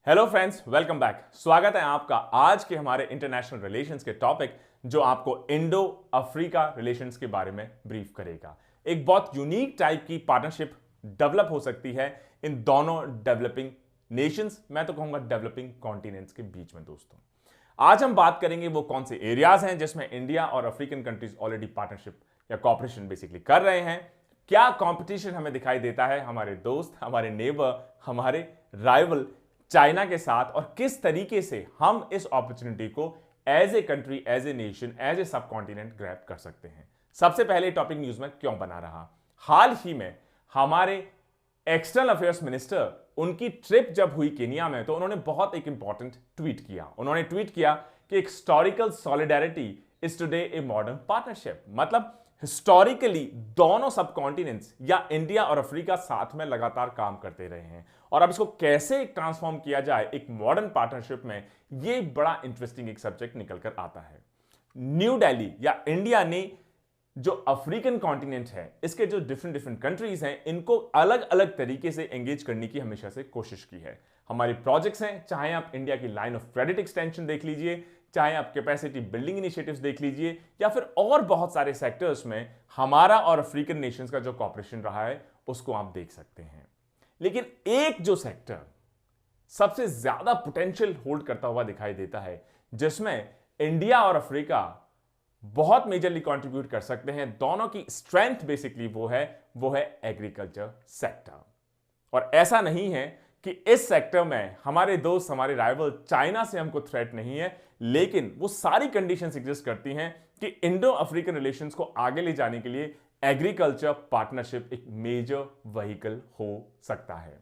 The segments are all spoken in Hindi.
Hello friends, welcome back. स्वागत है आपका आज के हमारे इंटरनेशनल रिलेशंस के टॉपिक जो आपको इंडो अफ्रीका रिलेशंस के बारे में ब्रीफ करेगा। एक बहुत यूनिक टाइप की पार्टनरशिप डेवलप हो सकती है इन दोनों डेवलपिंग नेशंस, मैं तो कहूंगा डेवलपिंग कॉन्टिनेंट्स के बीच में। दोस्तों, आज हम बात करेंगे वो कौन से एरियाज हैं जिसमें इंडिया और अफ्रीकन कंट्रीज ऑलरेडी पार्टनरशिप या कॉपरेशन बेसिकली कर रहे हैं। क्या कंपटीशन हमें दिखाई देता है हमारे दोस्त, हमारे नेबर, हमारे राइवल चाइना के साथ, और किस तरीके से हम इस अपॉर्चुनिटी को as a country, as a nation, as a subcontinent grab कर सकते हैं। सबसे पहले टॉपिक न्यूज में क्यों बना रहा, हाल ही में हमारे एक्सटर्नल अफेयर्स मिनिस्टर, उनकी ट्रिप जब हुई केनिया में, तो उन्होंने बहुत एक इंपॉर्टेंट ट्वीट किया। उन्होंने ट्वीट किया कि historical solidarity is today a modern partnership. मतलब हिस्टोरिकली दोनों सब कॉन्टिनेंट्स या इंडिया और अफ्रीका साथ में लगातार काम करते रहे हैं, और अब इसको कैसे ट्रांसफॉर्म किया जाए एक मॉडर्न पार्टनरशिप में, यह बड़ा इंटरेस्टिंग एक सब्जेक्ट निकल कर आता है। न्यू दिल्ली या इंडिया ने जो अफ्रीकन कॉन्टिनेंट है, इसके जो डिफरेंट कंट्रीज हैं, इनको अलग अलग तरीके से एंगेज करने की हमेशा से कोशिश की है। हमारी प्रोजेक्ट्स हैं, चाहे आप इंडिया की लाइन ऑफ क्रेडिट एक्सटेंशन देख लीजिए, चाहे आप कैपेसिटी बिल्डिंग इनिशिएटिव्स देख लीजिए, या फिर और बहुत सारे सेक्टर्स में हमारा और अफ्रीकन नेशंस का जो कॉपरेशन रहा है उसको आप देख सकते हैं। लेकिन एक जो सेक्टर सबसे ज्यादा पोटेंशियल होल्ड करता हुआ दिखाई देता है, जिसमें इंडिया और अफ्रीका बहुत मेजरली कंट्रीब्यूट कर सकते हैं, दोनों की स्ट्रेंथ बेसिकली वो है एग्रीकल्चर सेक्टर। और ऐसा नहीं है कि इस सेक्टर में हमारे दोस्त, हमारे राइवल चाइना से हमको थ्रेट नहीं है, लेकिन वो सारी कंडीशंस एग्जिस्ट करती हैं कि इंडो अफ्रीकन रिलेशंस को आगे ले जाने के लिए एग्रीकल्चर पार्टनरशिप एक मेजर व्हीकल हो सकता है।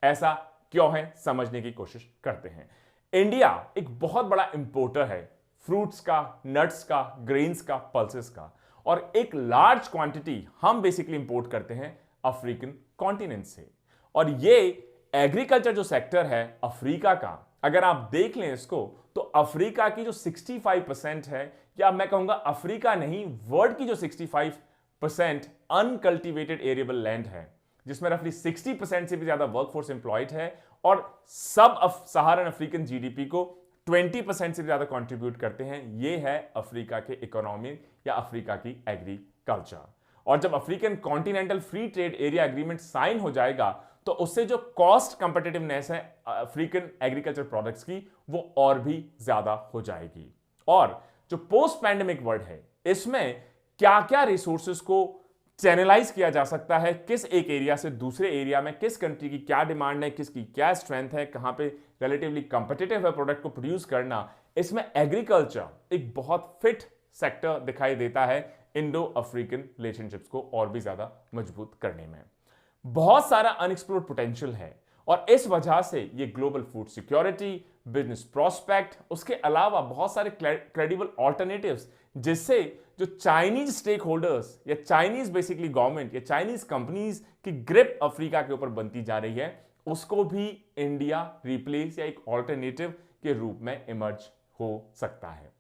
ऐसा क्यों है, समझने की कोशिश करते हैं। इंडिया एक बहुत बड़ा इंपोर्टर है फ्रूट्स का, नट्स का, ग्रेन्स का, पल्सेस का, और एक लार्ज क्वांटिटी हम बेसिकली इंपोर्ट करते हैं अफ्रीकन कॉन्टिनेंट से। और ये एग्रीकल्चर जो सेक्टर है अफ्रीका का, अगर आप देख लें इसको, तो अफ्रीका की जो 65% है, या मैं कहूंगा अफ्रीका नहीं, वर्ल्ड की जो 65% अनकल्टिवेटेड एरिएबल लैंड है, जिसमें रफली 60% से भी ज्यादा वर्कफोर्स एम्प्लॉयड है, और सब सहारन अफ्रीकन जीडीपी को 20% से ज्यादा कंट्रीब्यूट करते हैं, ये है अफ्रीका के इकोनॉमी या अफ्रीका की एग्रीकल्चर। और जब African continental free trade area agreement sign हो जाएगा, तो उससे जो कॉस्ट कंपेटिटिवनेस है अफ्रीकन एग्रीकल्चर प्रोडक्ट्स की, वो और भी ज्यादा हो जाएगी। और जो पोस्ट पैंडेमिक वर्ल्ड है, इसमें क्या क्या रिसोर्सेज को चैनलाइज किया जा सकता है, किस एक एरिया से दूसरे एरिया में, किस कंट्री की क्या डिमांड है, किसकी क्या स्ट्रेंथ है, कहां पे रिलेटिवली कंपेटिटिव है प्रोडक्ट को प्रोड्यूस करना, इसमें एग्रीकल्चर एक बहुत फिट सेक्टर दिखाई देता है इंडो अफ्रीकन रिलेशनशिप्स को और भी ज्यादा मजबूत करने में। बहुत सारा अनएक्सप्लोर्ड पोटेंशियल है, और इस वजह से ये global food security, business prospect, उसके अलावा बहुत सारे क्रेडिबल ऑल्टरनेटिव्स, जिससे जो चाइनीज स्टेक होल्डर्स या चाइनीज बेसिकली गवर्नमेंट या चाइनीज कंपनीज की ग्रिप अफ्रीका के ऊपर बनती जा रही है, उसको भी इंडिया रिप्लेस या एक ऑल्टरनेटिव के रूप में इमर्ज हो सकता है।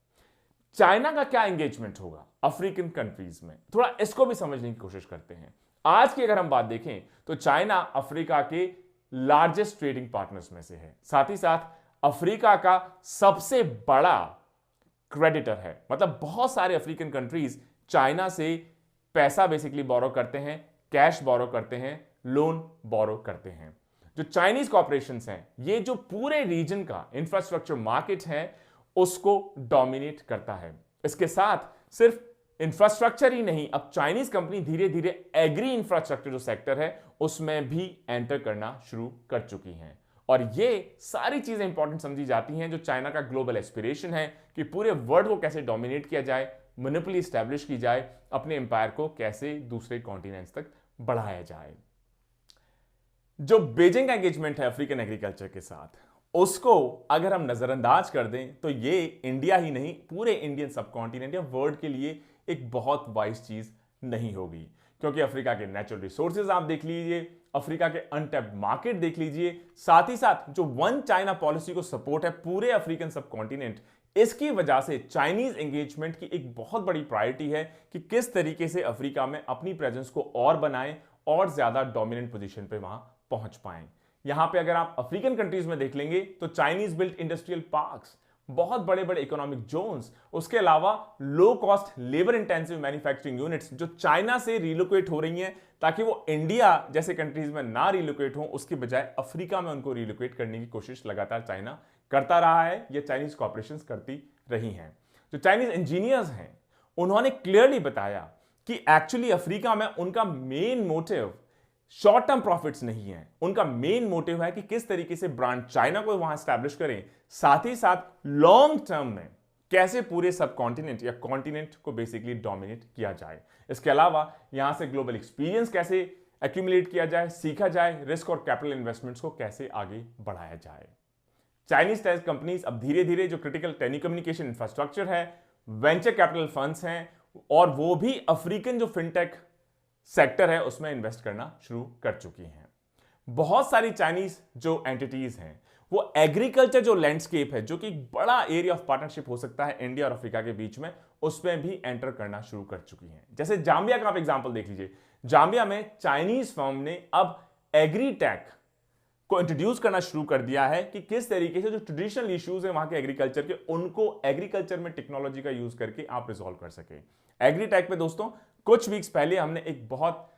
चाइना का क्या एंगेजमेंट होगा अफ्रीकन कंट्रीज में, थोड़ा इसको भी समझने की कोशिश करते हैं। आज की अगर हम बात देखें तो चाइना अफ्रीका के लार्जेस्ट ट्रेडिंग पार्टनर्स में से है, साथ ही साथ अफ्रीका का सबसे बड़ा क्रेडिटर है। मतलब बहुत सारे अफ्रीकन कंट्रीज चाइना से पैसा बेसिकली बोरो करते हैं, कैश बोरो करते हैं, लोन बोरो करते हैं। जो चाइनीज कॉर्पोरेशंस हैं, ये जो पूरे रीजन का इंफ्रास्ट्रक्चर मार्केट है उसको डोमिनेट करता है। इसके साथ सिर्फ इंफ्रास्ट्रक्चर ही नहीं, अब चाइनीज कंपनी धीरे धीरे एग्री इंफ्रास्ट्रक्चर जो सेक्टर है उसमें भी एंटर करना शुरू कर चुकी हैं। और ये सारी चीजें इंपॉर्टेंट समझी जाती हैं जो चाइना का ग्लोबल एस्पिरेशन है कि पूरे वर्ल्ड को कैसे डोमिनेट किया जाए, मोनोपोली स्टैब्लिश की जाए, अपने एम्पायर को कैसे दूसरे कॉन्टिनेंट्स तक बढ़ाया जाए। जो बीजिंग एंगेजमेंट है अफ्रीकन एग्रीकल्चर के साथ, उसको अगर हम नजरअंदाज कर दें तो ये इंडिया ही नहीं, पूरे इंडियन सब कॉन्टिनेंट या वर्ल्ड के लिए एक बहुत वाइज चीज नहीं होगी। क्योंकि अफ्रीका के नेचुरल रिसोर्सेज आप देख लीजिए, अफ्रीका के अनटैप्ड मार्केट देख लीजिए, साथ ही साथ जो वन चाइना पॉलिसी को सपोर्ट है पूरे अफ्रीकन सब कॉन्टिनेंट, इसकी वजह से चाइनीज एंगेजमेंट की एक बहुत बड़ी प्रायोरिटी है कि किस तरीके से अफ्रीका में अपनी प्रेजेंस को और बनाएं और ज्यादा डोमिनेंट पोजीशन पे वहां पहुंच पाएं। यहां पे अगर आप अफ्रीकन कंट्रीज में देख लेंगे तो चाइनीज बिल्ट इंडस्ट्रियल पार्क्स, बहुत बड़े बड़े इकोनॉमिक जोन्स, उसके अलावा low cost labour intensive manufacturing units जो चाइना से रिलोकेट हो रही हैं ताकि वो इंडिया जैसे कंट्रीज में ना रिलोकेट हो, उसके बजाय अफ्रीका में उनको रिलोकेट करने की कोशिश लगातार चाइना करता रहा है, ये चाइनीज कॉर्पोरेशंस करती रही हैं। जो चाइनीज इंजीनियर्स हैं उन्होंने क्लियरली बताया कि एक्चुअली अफ्रीका में उनका main motive short term profits नहीं है, उनका मेन मोटिव है कि किस तरीके से ब्रांड चाइना को वहां स्टैब्लिश करें, साथ ही साथ लॉन्ग टर्म में कैसे पूरे सब कॉन्टिनेंट या कॉन्टिनेंट को बेसिकली डोमिनेट किया जाए। इसके अलावा यहां से ग्लोबल एक्सपीरियंस कैसे एक्यूमुलेट किया जाए, सीखा जाए, रिस्क और कैपिटल इन्वेस्टमेंट्स को कैसे आगे बढ़ाया जाए। चाइनीज टेक कंपनीज अब धीरे धीरे जो क्रिटिकल टेलीकम्युनिकेशन इंफ्रास्ट्रक्चर है, वेंचर कैपिटल फंड्स हैं, और वो भी अफ्रीकन जो फिनटेक सेक्टर है उसमें इन्वेस्ट करना शुरू कर चुकी हैं। बहुत सारी चाइनीज जो एंटिटीज हैं वो एग्रीकल्चर जो लैंडस्केप है, जो कि बड़ा एरिया ऑफ पार्टनरशिप हो सकता है इंडिया और अफ्रीका के बीच में, उसमें भी एंटर करना शुरू कर चुकी हैं। जैसे जाम्बिया का आप एग्जांपल देख लीजिए। जाम्बिया में चाइनीज फर्म ने अब एग्रीटेक को इंट्रोड्यूस करना शुरू कर दिया है कि किस तरीके से जो ट्रेडिशनल इश्यूज है वहां के एग्रीकल्चर के, उनको एग्रीकल्चर में टेक्नोलॉजी का यूज करके आप रिजॉल्व कर सके। एग्रीटेक पे दोस्तों कुछ वीक्स पहले हमने एक बहुत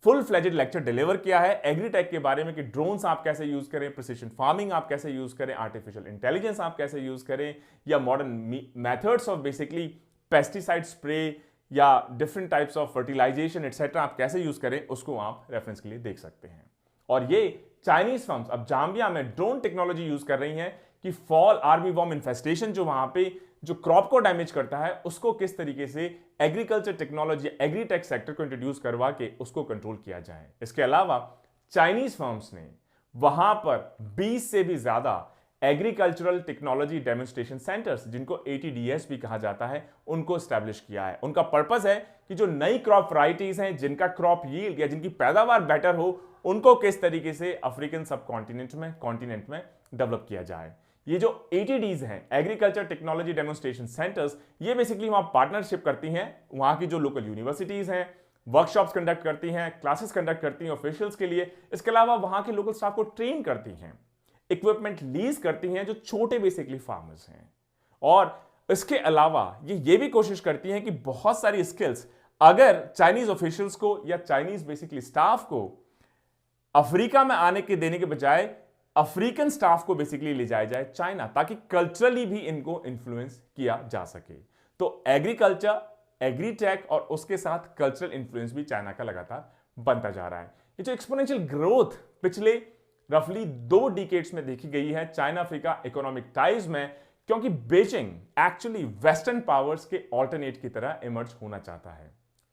फुल फ्लेजेड लेक्चर डिलीवर किया है एग्रीटेक के बारे में कि ड्रोन्स आप कैसे यूज करें, प्रिसिशन फार्मिंग आप कैसे यूज करें, आर्टिफिशियल इंटेलिजेंस आप कैसे यूज करें, या modern methods of basically pesticide spray या different types of fertilisation etcetera आप कैसे यूज करें, उसको आप रेफरेंस के लिए देख सकते हैं। और ये चाइनीज फर्म्स अब जाम्बिया में ड्रोन टेक्नोलॉजी यूज कर रही हैं कि फॉल आर्मीवॉर्म इन्फेस्टेशन जो वहां पे जो क्रॉप को डैमेज करता है उसको किस तरीके से एग्रीकल्चर टेक्नोलॉजी, एग्रीटेक सेक्टर को इंट्रोड्यूस करवा के उसको कंट्रोल किया जाए। इसके अलावा चाइनीज फर्म्स ने वहां पर 20 से भी ज्यादा एग्रीकल्चरल टेक्नोलॉजी डेमोन्स्ट्रेशन सेंटर्स, जिनको ATDS भी कहा जाता है, उनको स्टैब्लिश किया है। उनका पर्पस है कि जो नई क्रॉप वैरायटीज हैं, जिनका क्रॉप यील्ड या जिनकी पैदावार बेटर हो, उनको किस तरीके से अफ्रीकन सब कॉन्टिनेंट में डेवलप किया जाए। ये जो ATDs हैं, एग्रीकल्चर टेक्नोलॉजी डेमोन्स्ट्रेशन सेंटर्स, ये बेसिकली वहां पार्टनरशिप करती हैं, वहां की जो लोकल यूनिवर्सिटीज हैं वर्कशॉप्स कंडक्ट करती हैं, क्लासेस कंडक्ट करती हैं ऑफिशियल्स के लिए। इसके अलावा वहां के लोकल स्टाफ को ट्रेन करती हैं, इक्विपमेंट लीज करती हैं जो छोटे बेसिकली फार्मर्स हैं। और इसके अलावा ये भी कोशिश करती हैं कि बहुत सारी स्किल्स अगर चाइनीज ऑफिशियल्स को या चाइनीज बेसिकली स्टाफ को अफ्रीका में आने के देने के बजाय अफ्रीकन स्टाफ को बेसिकली ले जाया जाए चाइना, ताकि कल्चरली भी इनको इन्फ्लुएंस किया जा सके। तो एग्रीकल्चर, एग्रीटेक और उसके साथ कल्चरल इन्फ्लुएंस भी चाइना का लगातार बनता जा रहा है। ये जो एक्सपोनेंशियल ग्रोथ पिछले रफली 2 डिकेड्स में देखी गई है चाइना अफ्रीका इकोनॉमिक टाइज में, क्योंकि बीजिंग एक्चुअली वेस्टर्न पावर्स के ऑल्टरनेट की तरह इमर्ज होना चाहता है।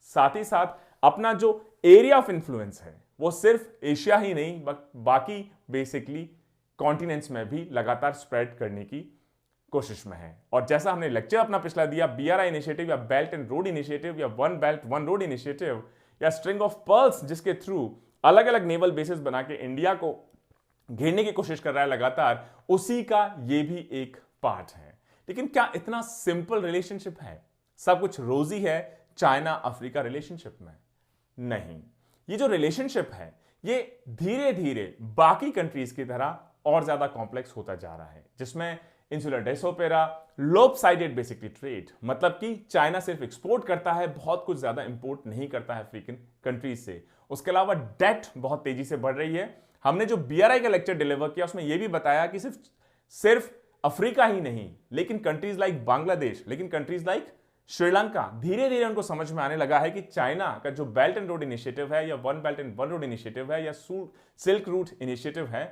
साथ ही साथ अपना जो एरिया ऑफ इन्फ्लुएंस है वो सिर्फ एशिया ही नहीं बाकी बेसिकली कॉन्टिनेंट्स में भी लगातार स्प्रेड करने की कोशिश में है। और जैसा हमने लेक्चर अपना पिछला दिया, BRI इनिशिएटिव या बेल्ट एंड रोड इनिशिएटिव या one belt one road initiative या स्ट्रिंग ऑफ पर्ल्स, जिसके थ्रू अलग अलग नेवल बेसिस बना के इंडिया को घेरने की कोशिश कर रहा है लगातार, उसी का ये भी एक पार्ट है। लेकिन क्या इतना सिंपल रिलेशनशिप है, सब कुछ रोजी है चाइना अफ्रीका रिलेशनशिप में? नहीं, ये जो रिलेशनशिप है ये धीरे धीरे बाकी कंट्रीज की तरह और ज्यादा कॉम्प्लेक्स होता जा रहा है, जिसमें इंसुलर डेसोपेरा, लोपसाइडेड बेसिकली ट्रेड, मतलब कि चाइना सिर्फ एक्सपोर्ट करता है, बहुत कुछ ज्यादा इंपोर्ट नहीं करता है अफ्रीकन कंट्रीज से। उसके अलावा डेट बहुत तेजी से बढ़ रही है। हमने जो BRI का लेक्चर डिलीवर किया उसमें यह भी बताया कि सिर्फ अफ्रीका ही नहीं, लेकिन कंट्रीज लाइक बांग्लादेश, लेकिन कंट्रीज लाइक श्रीलंका, धीरे धीरे उनको समझ में आने लगा है कि चाइना का जो बेल्ट एंड रोड इनिशिएटिव है या one belt and one road initiative है या सिल्क रूट इनिशिएटिव है,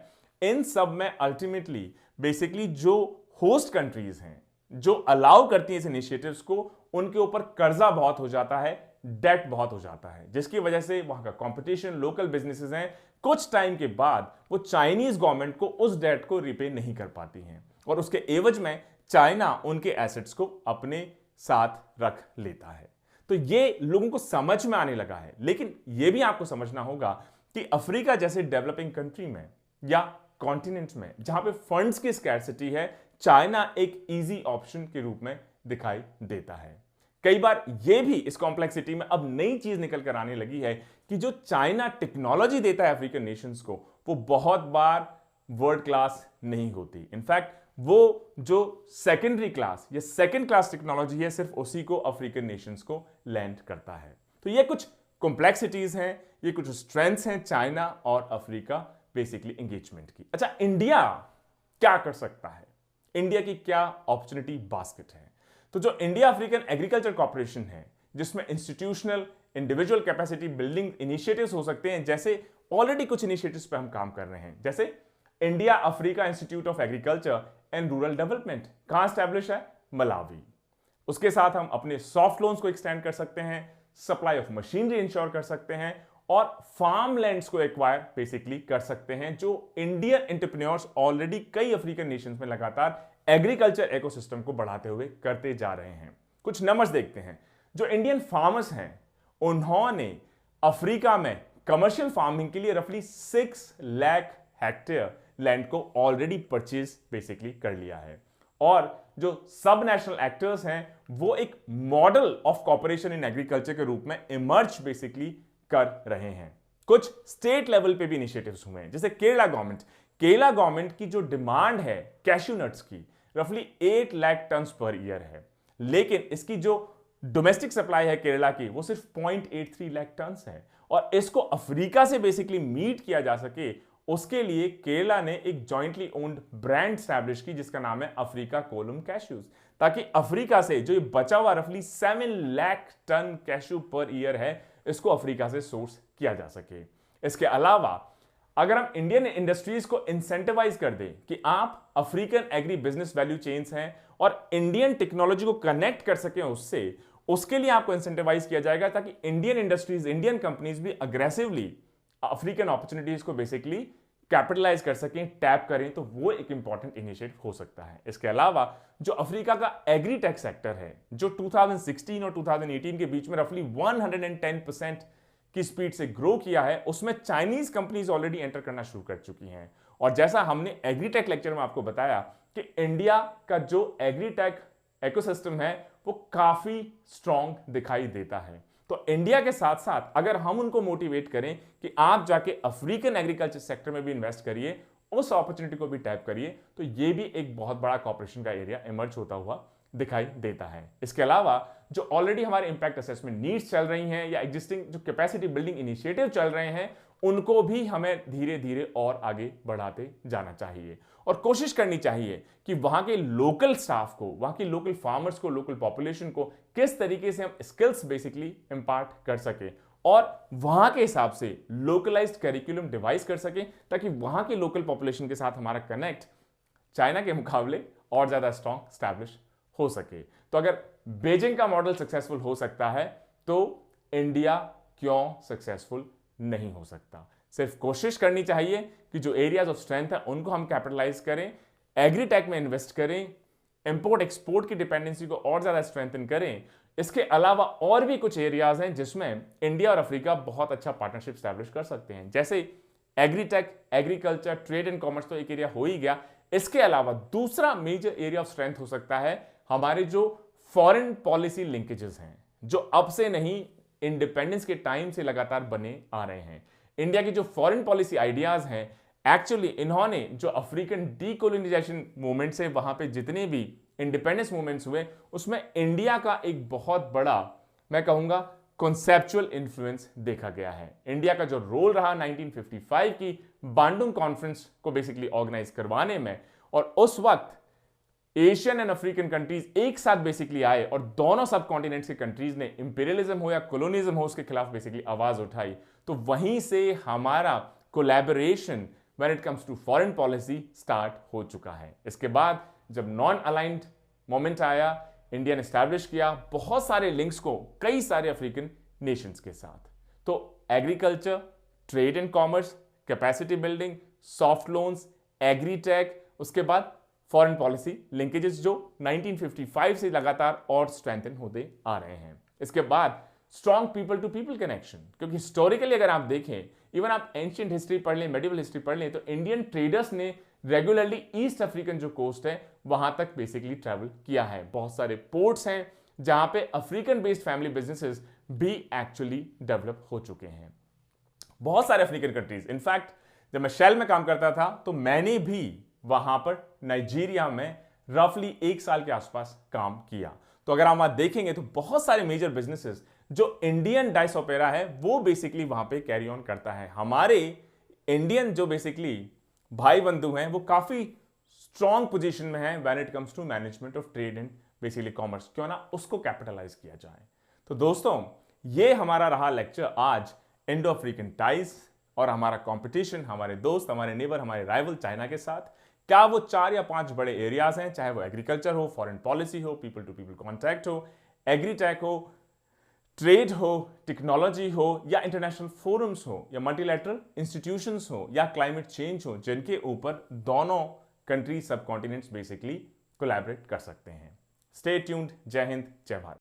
इन सब में अल्टीमेटली बेसिकली जो होस्ट कंट्रीज हैं जो अलाउ करती हैं इस इनिशिएटिव्स को, उनके ऊपर कर्जा बहुत हो जाता है, डेट बहुत हो जाता है, जिसकी वजह से वहां का कंपटीशन, लोकल बिजनेसेस हैं, कुछ टाइम के बाद वो चाइनीज गवर्नमेंट को उस डेट को रिपे नहीं कर पाती हैं और उसके एवज में चाइना उनके एसेट्स को अपने साथ रख लेता है। तो ये लोगों को समझ में आने लगा है। लेकिन यह भी आपको समझना होगा कि अफ्रीका जैसे डेवलपिंग कंट्री में या कॉन्टिनेंट में जहां पे फंड्स की स्कैर्सिटी है, चाइना एक इजी ऑप्शन के रूप में दिखाई देता है। कई बार यह भी इस कॉम्प्लेक्सिटी में अब नई चीज निकल कर आने लगी है कि जो चाइना टेक्नोलॉजी देता है अफ्रीकन नेशंस को वो बहुत बार वर्ल्ड क्लास नहीं होती। इनफैक्ट वो जो सेकेंडरी क्लास या सेकेंड क्लास टेक्नोलॉजी है सिर्फ उसी को अफ्रीकन नेशंस को लैंड करता है। तो ये कुछ कॉम्प्लेक्सिटीज हैं, ये कुछ स्ट्रेंथ्स हैं चाइना और अफ्रीका बेसिकली एंगेजमेंट की। अच्छा, इंडिया क्या कर सकता है, इंडिया की क्या अपॉर्चुनिटी बास्केट है? तो जो इंडिया अफ्रीकन एग्रीकल्चर कॉर्पोरेशन है, जिसमें institutional individual capacity building initiatives हो सकते हैं, जैसे ऑलरेडी कुछ इनिशिएटिव्स पे हम काम कर रहे हैं, जैसे India Africa institute of agriculture and rural development कहां स्टैब्लिश है? मलावी। उसके साथ हम अपने सॉफ्ट लोन्स को एक्सटेंड कर सकते हैं, सप्लाई ऑफ मशीनरी इंश्योर कर सकते हैं और फार्म लैंड्स को एक्वायर बेसिकली कर सकते हैं, जो इंडियन एंटरप्रेन्योर्स ऑलरेडी कई अफ्रीकन नेशंस में लगातार एग्रीकल्चर इकोसिस्टम को बढ़ाते हुए करते जा रहे हैं। कुछ नंबर्स देखते हैं। जो इंडियन फार्मर्स हैं उन्होंने अफ्रीका में कमर्शियल फार्मिंग के लिए रफली 6 लाख हेक्टेयर लैंड को ऑलरेडी परचेज बेसिकली कर लिया है। और जो सब नेशनल एक्टर्स हैं वो एक model of cooperation in agriculture के रूप में इमर्ज बेसिकली कर रहे हैं। कुछ स्टेट लेवल पे भी इनिशिएटिव्स हुए हैं, जैसे केरला गवर्नमेंट की जो डिमांड है कैश्यू नट्स की रफली 8 लाख टन पर ईयर है, लेकिन इसकी जो डोमेस्टिक सप्लाई है केरला की वो सिर्फ 0.83 लाख टन है। और इसको अफ्रीका से बेसिकली मीट किया जा सके उसके लिए केरला ने एक जॉइंटली ओन्ड ब्रांड स्टैब्लिश की जिसका नाम है अफ्रीका कोलम कैश्यूज, ताकि अफ्रीका से जो ये बचा हुआ रफली 7 lakh ton cashew per year है इसको अफ्रीका से सोर्स किया जा सके। इसके अलावा अगर हम इंडियन इंडस्ट्रीज को इंसेंटिवाइज कर दें कि आप African agri business value chains हैं और इंडियन टेक्नोलॉजी को कनेक्ट कर सकें उससे, उसके लिए आपको इंसेंटिवाइज किया जाएगा ताकि इंडियन इंडस्ट्रीज, इंडियन कंपनीज भी अग्रेसिवली अफ्रीकन अपॉर्चुनिटीज को बेसिकली कैपिटलाइज कर सकें, टैप करें, तो वो एक इंपॉर्टेंट इनिशिएटिव हो सकता है। इसके अलावा जो अफ्रीका का एग्रीटेक सेक्टर है जो 2016 और 2018 के बीच में रफली 110% की स्पीड से ग्रो किया है, उसमें चाइनीज कंपनीज ऑलरेडी एंटर करना शुरू कर चुकी हैं। और जैसा हमने एग्रीटेक लेक्चर में आपको बताया कि इंडिया का जो एग्रीटेक इकोसिस्टम है वो काफी स्ट्रॉन्ग दिखाई देता है। तो इंडिया के साथ साथ अगर हम उनको मोटिवेट करें कि आप जाके अफ्रीकन एग्रीकल्चर सेक्टर में भी इन्वेस्ट करिए, उस अपॉर्चुनिटी को भी टैप करिए, तो ये भी एक बहुत बड़ा कॉर्पोरेशन का एरिया इमर्ज होता हुआ दिखाई देता है। इसके अलावा जो ऑलरेडी हमारे इंपैक्ट असेसमेंट नीड्स चल रही हैं या एग्जिस्टिंग जो कैपेसिटी बिल्डिंग इनिशिएटिव चल रहे हैं उनको भी हमें धीरे धीरे और आगे बढ़ाते जाना चाहिए और कोशिश करनी चाहिए कि वहां के लोकल स्टाफ को, वहां की लोकल फार्मर्स को, लोकल पॉपुलेशन को किस तरीके से हम स्किल्स बेसिकली इंपार्ट कर सके और वहां के हिसाब से लोकलाइज्ड करिकुलम डिवाइस कर सके ताकि वहां के लोकल पॉपुलेशन के साथ हमारा कनेक्ट चाइना के मुकाबले और ज्यादा स्ट्रॉन्ग स्टैब्लिश हो सके। तो अगर बीजिंग का मॉडल सक्सेसफुल हो सकता है तो इंडिया क्यों सक्सेसफुल नहीं हो सकता? सिर्फ कोशिश करनी चाहिए कि जो एरियाज ऑफ स्ट्रेंथ है उनको हम कैपिटलाइज करें, एग्रीटेक में इन्वेस्ट करें, इंपोर्ट एक्सपोर्ट की डिपेंडेंसी को और ज्यादा स्ट्रेंथन करें। इसके अलावा और भी कुछ एरियाज हैं जिसमें इंडिया और अफ्रीका बहुत अच्छा पार्टनरशिप स्टैब्लिश कर सकते हैं, जैसे agritech, agriculture, trade and commerce तो एक एरिया हो ही गया। इसके अलावा दूसरा मेजर एरिया ऑफ स्ट्रेंथ हो सकता है हमारे जो फॉरेन पॉलिसी लिंकेजेस हैं, जो अब से नहीं इंडिपेंडेंस के टाइम से लगातार बने आ रहे हैं। इंडिया की जो फॉरेन पॉलिसी आइडियाज हैं, एक्चुअली इन्होंने जो अफ्रीकन डीकोलोनाइजेशन मूवमेंट से वहां पे जितने भी इंडिपेंडेंस मूवमेंट्स हुए उसमें इंडिया का एक बहुत बड़ा, मैं कहूंगा, कॉन्सेप्चुअल इन्फ्लुएंस देखा गया है। इंडिया का जो रोल रहा 1955 की बांडुंग कॉन्फ्रेंस को बेसिकली ऑर्गेनाइज करवाने में, और उस वक्त एशियन एंड अफ्रीकन कंट्रीज एक साथ बेसिकली आए और दोनों सब कॉन्टिनेंट्स के कंट्रीज ने इंपीरियलिज्म हो या कोलोनिज्म हो उसके खिलाफ बेसिकली आवाज उठाई। तो वहीं से हमारा collaboration when it comes to foreign policy start हो चुका है। इसके बाद जब नॉन अलाइंड मोमेंट आया, इंडिया ने एस्टैब्लिश किया बहुत सारे लिंक्स को कई सारे अफ्रीकन नेशंस के साथ। तो agriculture, trade and commerce, capacity building, soft loans, agritech, उसके बाद फॉरेन पॉलिसी लिंकेजेस जो 1955 से लगातार और स्ट्रेंथन होते आ रहे हैं। इसके बाद strong people to people connection, क्योंकि हिस्टोरिकली अगर आप देखें, इवन आप एंशिएंट हिस्ट्री पढ़ लें, मेडिवल हिस्ट्री पढ़ लें, तो इंडियन ट्रेडर्स ने रेगुलरली ईस्ट अफ्रीकन जो कोस्ट है वहां तक बेसिकली ट्रैवल किया है। बहुत सारे पोर्ट्स हैं जहां पे अफ्रीकन बेस्ड फैमिली बिजनेसेस भी एक्चुअली डेवलप हो चुके हैं। बहुत सारे अफ्रीकन कंट्रीज, इनफैक्ट जब मैं शेल में काम करता था तो मैंने भी वहां पर नाइजीरिया में रफली 1 साल के आसपास काम किया। तो अगर आप वहां देखेंगे तो बहुत सारे मेजर बिजनेसेस जो इंडियन डाइस ओपेरा है वो बेसिकली वहां पे कैरी ऑन करता है। हमारे इंडियन जो बेसिकली भाई बंधु हैं वो काफी स्ट्रॉन्ग पोजीशन में है when it comes to management of trade and basically commerce. क्यों ना उसको कैपिटलाइज किया जाए। तो दोस्तों ये हमारा रहा लेक्चर आज इंडो अफ्रीकन टाइज और हमारा कंपटीशन, हमारे दोस्त, हमारे नेबर, हमारे राइवल चाइना के साथ। क्या वो 4 या 5 बड़े एरियाज हैं, चाहे वो एग्रीकल्चर हो, फॉरेन पॉलिसी हो, पीपल टू पीपल कॉन्टैक्ट हो, एग्रीटेक हो, ट्रेड हो, टेक्नोलॉजी हो, या इंटरनेशनल फोरम्स हो, या मल्टीलैटरल इंस्टीट्यूशंस हो, या क्लाइमेट चेंज हो, जिनके ऊपर दोनों कंट्री सब कॉन्टिनेंट्स बेसिकली कोलैबोरेट कर सकते हैं। Stay tuned. जय हिंद, जय भारत।